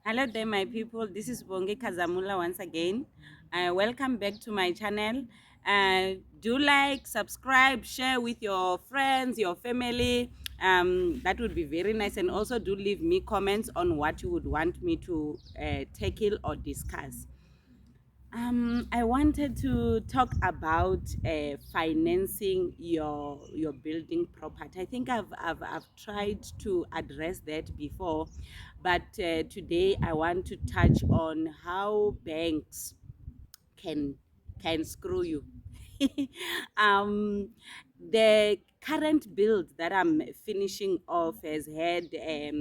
Hello there, my people. This is Bonge Kazamula once again. Welcome back to my channel. Do like, subscribe, share with your friends, your family. That would be very nice. And also do leave me comments on what you would want me to tackle or discuss. I wanted to talk about financing your building property. I think I've tried to address that before, but today I want to touch on how banks can can screw you. um, the current build that I'm finishing off has had a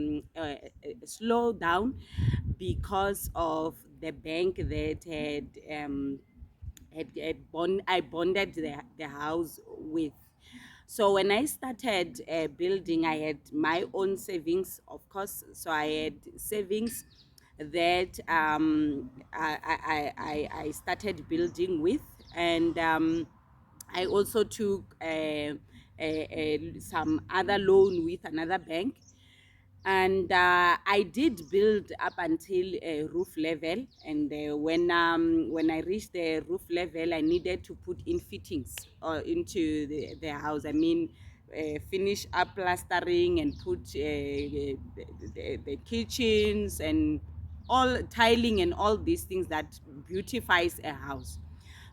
slowdown because of the bank that I bonded the house with. So when I started building, I had my own savings, of course. So I had savings that I started building with, and I also took some other loan with another bank, and I did build up until roof level. And when I reached the roof level, I needed to put in fittings into the house. I mean, finish up plastering and put the kitchens and all tiling and all these things that beautifies a house.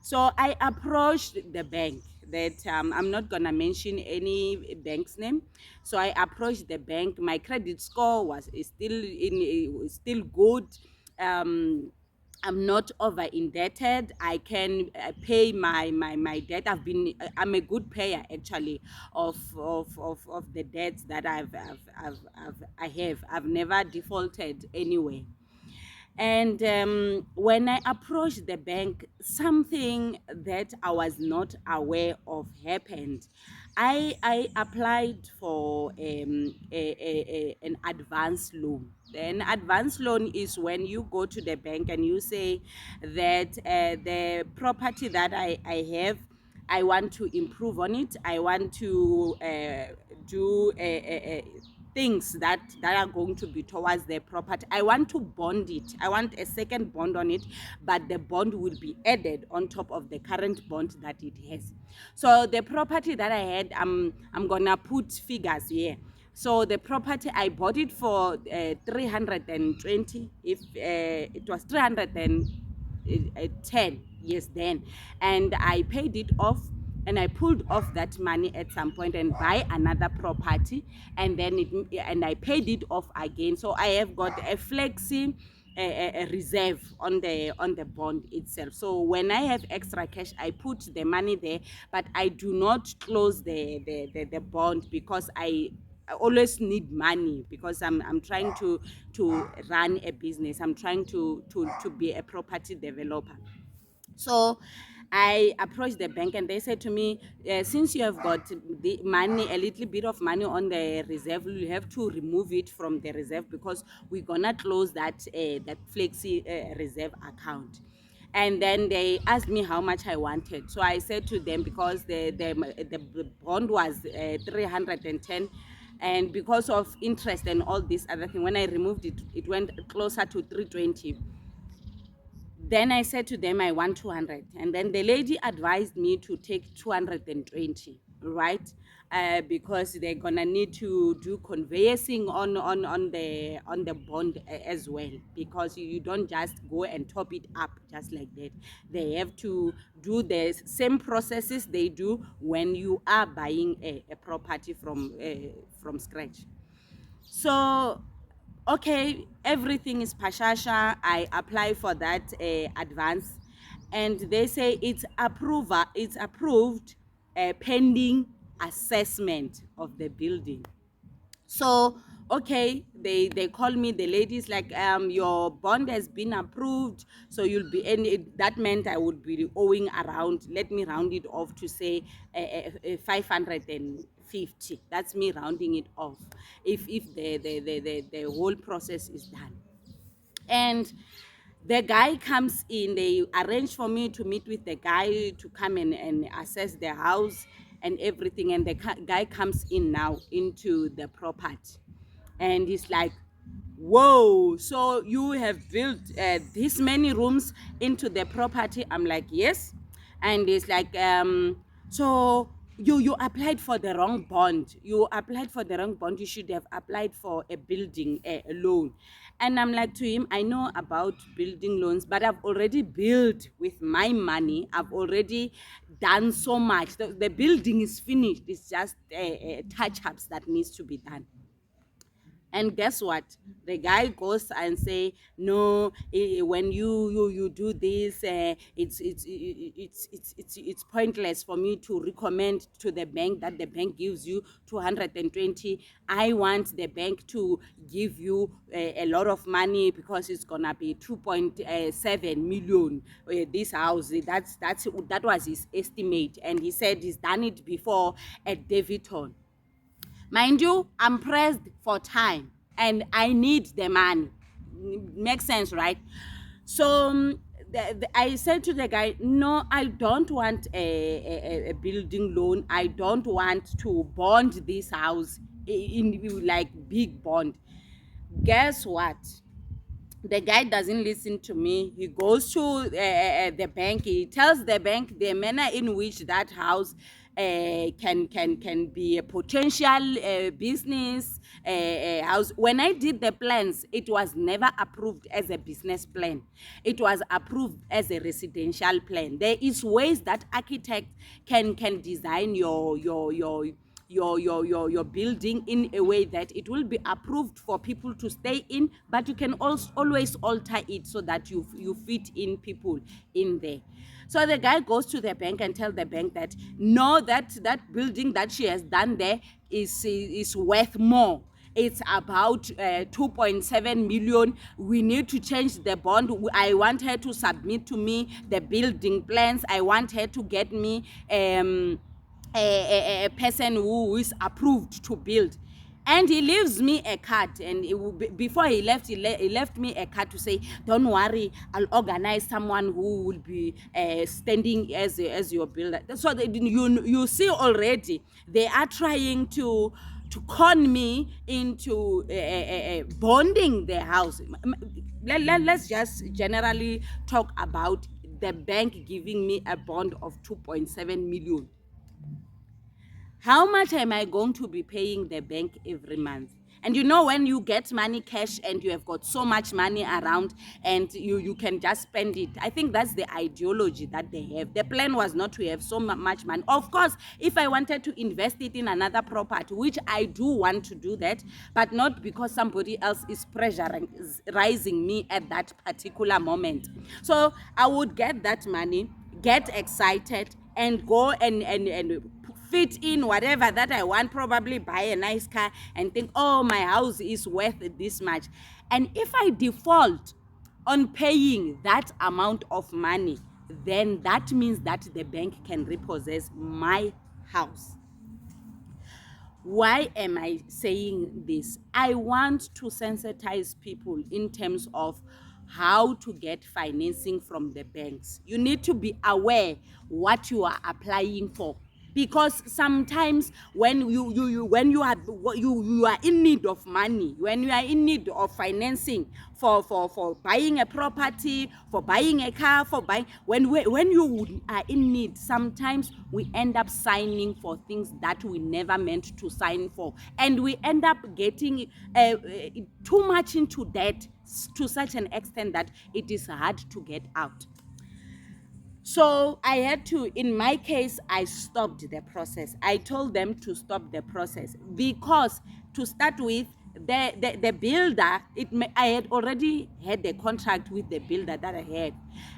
So I approached the bank that I'm not gonna mention any bank's name. So I approached the bank. My credit score is still good. Um, I'm not over indebted. I can pay my debt. I'm a good payer actually of the debts that I have. I've never defaulted anywhere. And when I approached the bank, something that I was not aware of happened. I applied for an advance loan. An advance loan is when you go to the bank and you say that the property that I have, I want to improve on it. I want to do things that are going to be towards the property. I want to bond it. I want a second bond on it, but the bond will be added on top of the current bond that it has. So the property that I had, I'm gonna put figures here. So the property, I bought it for 320. If it was 310, yes, then, and I paid it off, and I pulled off that money at some point and buy another property, and then I paid it off again. So I have got a flexi a reserve on the bond itself. So when I have extra cash, I put the money there, but I do not close the bond because I always need money, because I'm trying to run a business. I'm trying to be a property developer. So I approached the bank and they said to me, since you have got the money, a little bit of money on the reserve, you have to remove it from the reserve because we're gonna close that flexi reserve account. And then they asked me how much I wanted. So I said to them, because the bond was 310, and because of interest and all this other thing, when I removed it, it went closer to 320. Then I said to them, I want 200. And then the lady advised me to take 220, right? Because they're gonna need to do conveyancing on the bond as well, because you don't just go and top it up just like that. They have to do the same processes they do when you are buying a property from scratch. So okay, everything is pashasha. I apply for that advance, and they say it's approved pending assessment of the building. So okay, they call me, the ladies, like, your bond has been approved, so you'll be any, that meant I would be owing around, let me round it off to say 550. That's me rounding it off, if the whole process is done. And the guy comes in, they arrange for me to meet with the guy to come and assess the house and everything. And the guy comes in now into the property, and he's like, whoa, so you have built this many rooms into the property? I'm like, yes. And it's like, so you applied for the wrong bond. You applied for the wrong bond. You should have applied for a building a loan. And I'm like to him, I know about building loans, but I've already built with my money. I've already done so much. The building is finished. It's just touch-ups that needs to be done. And guess what? The guy goes and say, no, when you do this, it's pointless for me to recommend to the bank that the bank gives you 220. I want the bank to give you a lot of money because it's gonna be 2.7 million. This house, that was his estimate, and he said he's done it before at Daviton. Mind you, I'm pressed for time and I need the money. Makes sense, right? So I said to the guy, no, I don't want a building loan. I don't want to bond this house in like big bond. Guess what? The guy doesn't listen to me. He goes to the bank. He tells the bank the manner in which that house can be a potential business house. When I did the plans, it was never approved as a business plan. It was approved as a residential plan. There is ways that architect can design your building in a way that it will be approved for people to stay in, but you can also always alter it so that you fit in people in there. So the guy goes to the bank and tell the bank that no, that building that she has done there is worth more. It's about 2.7 million. We need to change the bond. I want her to submit to me the building plans. I want her to get me a person who is approved to build. And he leaves me a card, and before he left, he left me a card to say, don't worry, I'll organize someone who will be standing as your builder. So you see already, they are trying to con me into bonding the house. Let's just generally talk about the bank giving me a bond of 2.7 million. How much am I going to be paying the bank every month? And you know, when you get money cash and you have got so much money around and you can just spend it, I think that's the ideology that they have. The plan was not to have so much money. Of course, if I wanted to invest it in another property, which I do want to do that, but not because somebody else is pressurizing me at that particular moment. So I would get that money, get excited, and go and fit in whatever that I want, probably buy a nice car and think, oh, my house is worth this much. And if I default on paying that amount of money, then that means that the bank can repossess my house. Why am I saying this? I want to sensitize people in terms of how to get financing from the banks. You need to be aware what you are applying for, because sometimes when you are in need of money, when you are in need of financing for buying a property, for buying a car, for buying, when you are in need, sometimes we end up signing for things that we never meant to sign for, and we end up getting too much into debt to such an extent that it is hard to get out. So I had to, in my case, I stopped the process. I told them to stop the process because, to start with, the builder, I had already had the contract with the builder that I had.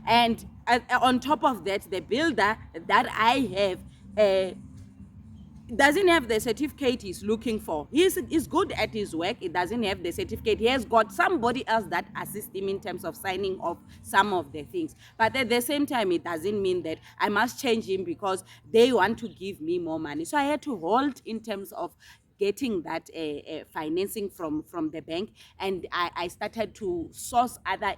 And on top of that, the builder that I have doesn't have the certificate he's looking for. He's good at his work. He doesn't have the certificate. He has got somebody else that assists him in terms of signing off some of the things. But at the same time, it doesn't mean that I must change him because they want to give me more money. So I had to hold in terms of getting that financing from the bank, and I started to source other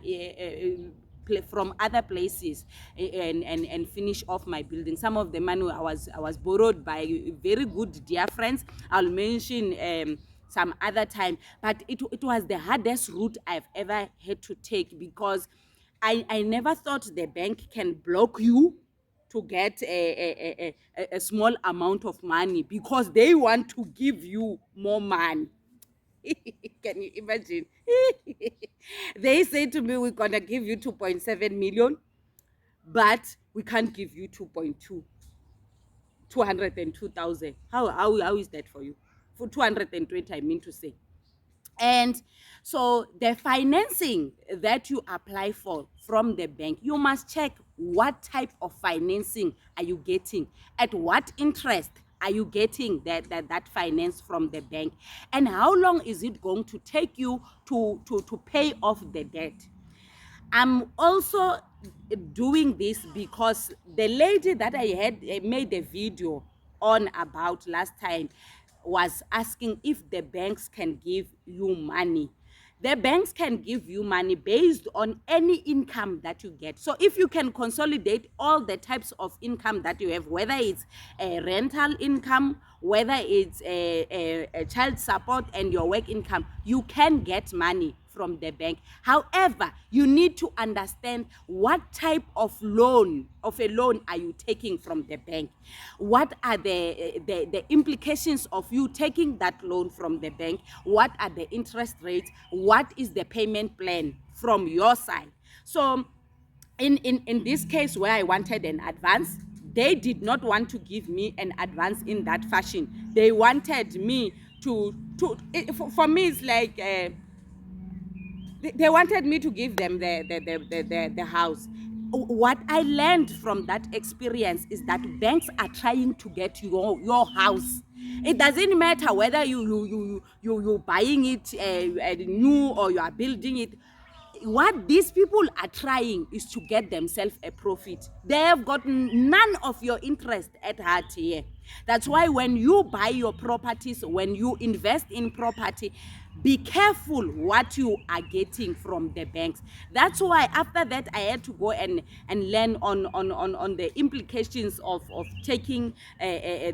from other places and finish off my building. Some of the money I was borrowed by very good dear friends. I'll mention some other time. But it was the hardest route I've ever had to take, because I never thought the bank can block you to get a small amount of money because they want to give you more money. Can you imagine? They say to me, we're gonna give you 2.7 million, but we can't give you 202,000. How is that for you? For 220, I mean to say. And so the financing that you apply for from the bank, you must check what type of financing are you getting, at what interest are you getting that finance from the bank, and how long is it going to take you to pay off the debt. I'm also doing this because the lady that I had made a video on about last time was asking if the banks can give you money. The banks can give you money based on any income that you get. So if you can consolidate all the types of income that you have, whether it's a rental income, whether it's a child support and your work income, you can get money from the bank. However, you need to understand what type of a loan are you taking from the bank. What are the implications of you taking that loan from the bank? What are the interest rates? What is the payment plan from your side? So in this case where I wanted an advance, they did not want to give me an advance in that fashion. They wanted me for me it's like they wanted me to give them the house. What I learned from that experience is that banks are trying to get your house. It doesn't matter whether you buying it new or you are building it. What these people are trying is to get themselves a profit. They have got none of your interest at heart here. That's why when you buy your properties, when you invest in property, be careful what you are getting from the banks. That's why after that I had to go and learn on the implications of taking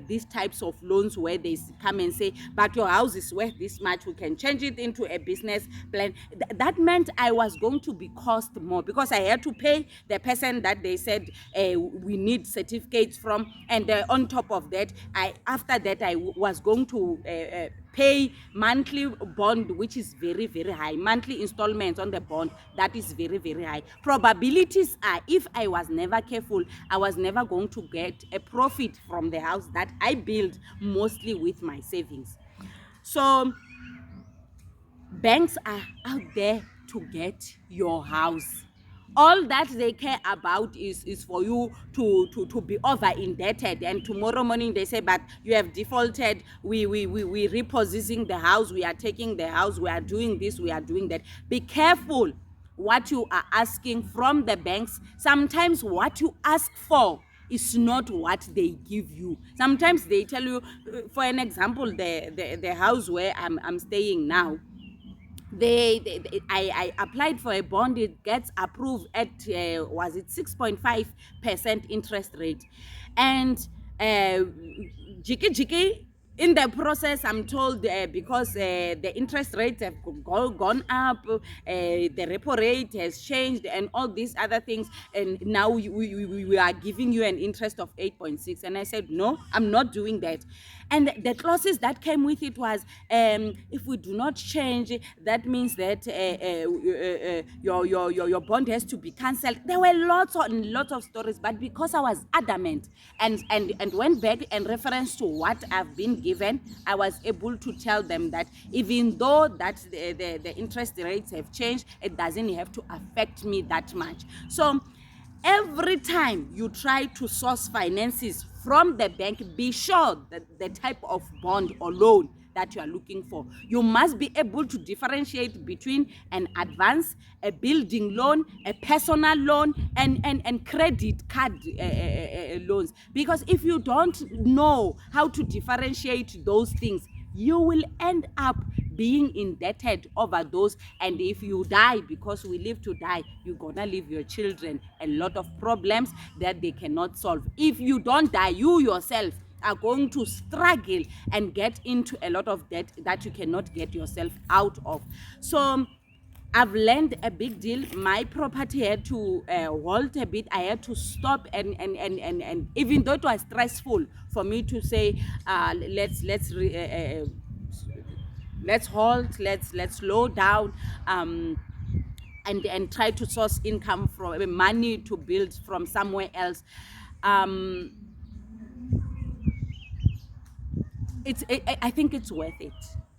these types of loans, where they come and say, but your house is worth this much, we can change it into a business plan. That meant I was going to be cost more, because I had to pay the person that they said we need certificates from, and on top of that, after that I was going to pay monthly bond, which is very, very high. Monthly installments on the bond, that is very, very high. Probabilities are, if I was never careful, I was never going to get a profit from the house that I built mostly with my savings. So banks are out there to get your house. All that they care about is for you to be over indebted, and tomorrow morning they say, but you have defaulted, we repossessing the house, we are taking the house, we are doing this, we are doing that. Be careful what you are asking from the banks. Sometimes what you ask for is not what they give you. Sometimes they tell you, for an example, the house where I'm staying now, I applied for a bond. It gets approved at was it 6.5% interest rate, and jiki in the process I'm told because the interest rates have gone up, the repo rate has changed and all these other things, and now we are giving you an interest of 8.6. And I said, no, I'm not doing that. And the clauses that came with it was, if we do not change, that means that your bond has to be cancelled. There were lots of stories, but because I was adamant and went back and reference to what I've been given, I was able to tell them that even though that the interest rates have changed, it doesn't have to affect me that much. So every time you try to source finances from the bank, be sure that the type of bond or loan that you are looking for, you must be able to differentiate between an advance, a building loan, a personal loan, and credit card loans. Because if you don't know how to differentiate those things, you will end up being indebted over those. And if you die, because we live to die, you're gonna leave your children a lot of problems that they cannot solve. If you don't die, you yourself are going to struggle and get into a lot of debt that you cannot get yourself out of. So I've learned a big deal. My property had to halt a bit. I had to stop, and even though it was stressful for me to say, let's halt, let's slow down, and try to source income from money to build from somewhere else. I think it's worth it.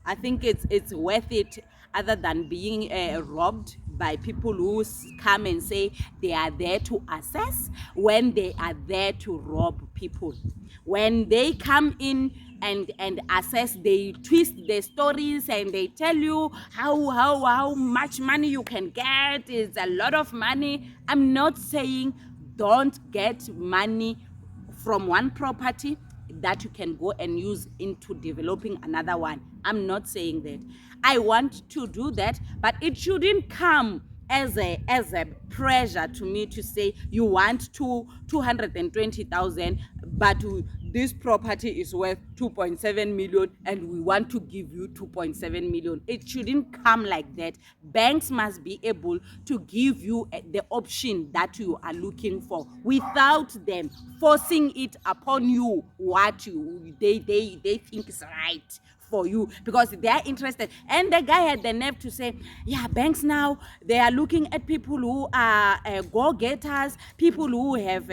I think it's worth it, other than being robbed by people who come and say they are there to assess when they are there to rob people. When they come in and assess, they twist their stories and they tell you how much money you can get. It's a lot of money. I'm not saying don't get money from one property that you can go and use into developing another one. I'm not saying that. I want to do that, but it shouldn't come as a pressure to me to say you want 220,000, but this property is worth 2.7 million and we want to give you 2.7 million. It shouldn't come like that. Banks must be able to give you the option that you are looking for without them forcing it upon you what they think is right for you, because they are interested. And the guy had the nerve to say, yeah, banks now, they are looking at people who are go-getters, people who have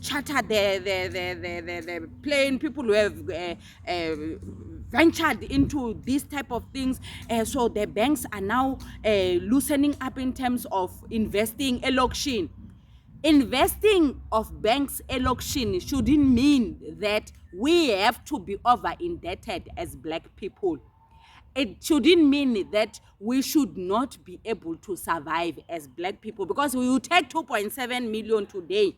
chartered the plane, people who have ventured into these type of things. So the banks are now loosening up in terms of investing auction. Investing of banks auction shouldn't mean that we have to be over indebted as black people. It shouldn't mean that we should not be able to survive as black people, because we will take 2.7 million today.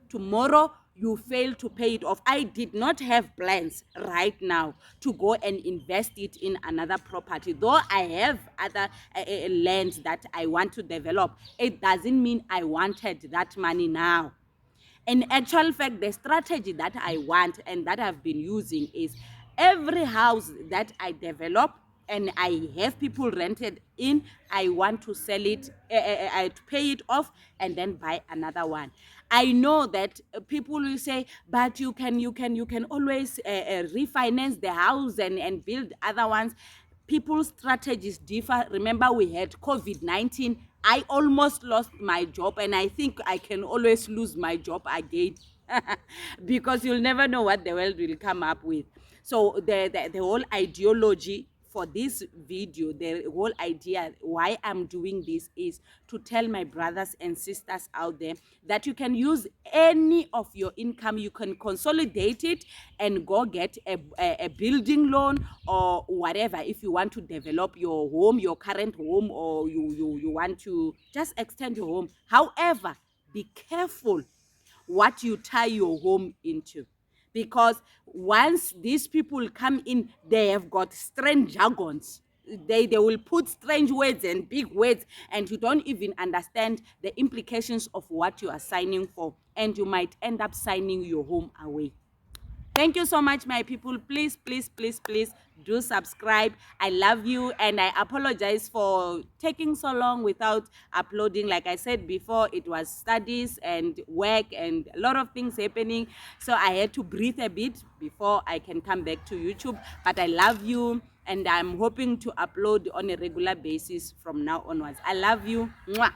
Tomorrow you fail to pay it off. I did not have plans right now to go and invest it in another property. Though I have other lands that I want to develop, it doesn't mean I wanted that money now. In actual fact, the strategy that I want and that I've been using is every house that I develop and I have people rented in, I want to sell it, I pay it off and then buy another one. I know that people will say, but you can always refinance the house and build other ones. People's strategies differ. Remember, we had COVID-19. I almost lost my job, and I think I can always lose my job again because you'll never know what the world will come up with. So the whole ideology for this video, the whole idea why I'm doing this is to tell my brothers and sisters out there that you can use any of your income, you can consolidate it and go get a building loan or whatever if you want to develop your home, your current home, or you want to just extend your home. However, be careful what you tie your home into, because once these people come in, they have got strange jargons. They will put strange words and big words, and you don't even understand the implications of what you are signing for, and you might end up signing your home away. Thank you so much, my people. Please do subscribe. I love you, and I apologize for taking so long without uploading. Like I said before, it was studies and work and a lot of things happening, so I had to breathe a bit before I can come back to YouTube. But I love you, and I'm hoping to upload on a regular basis from now onwards. I love you. Mwah.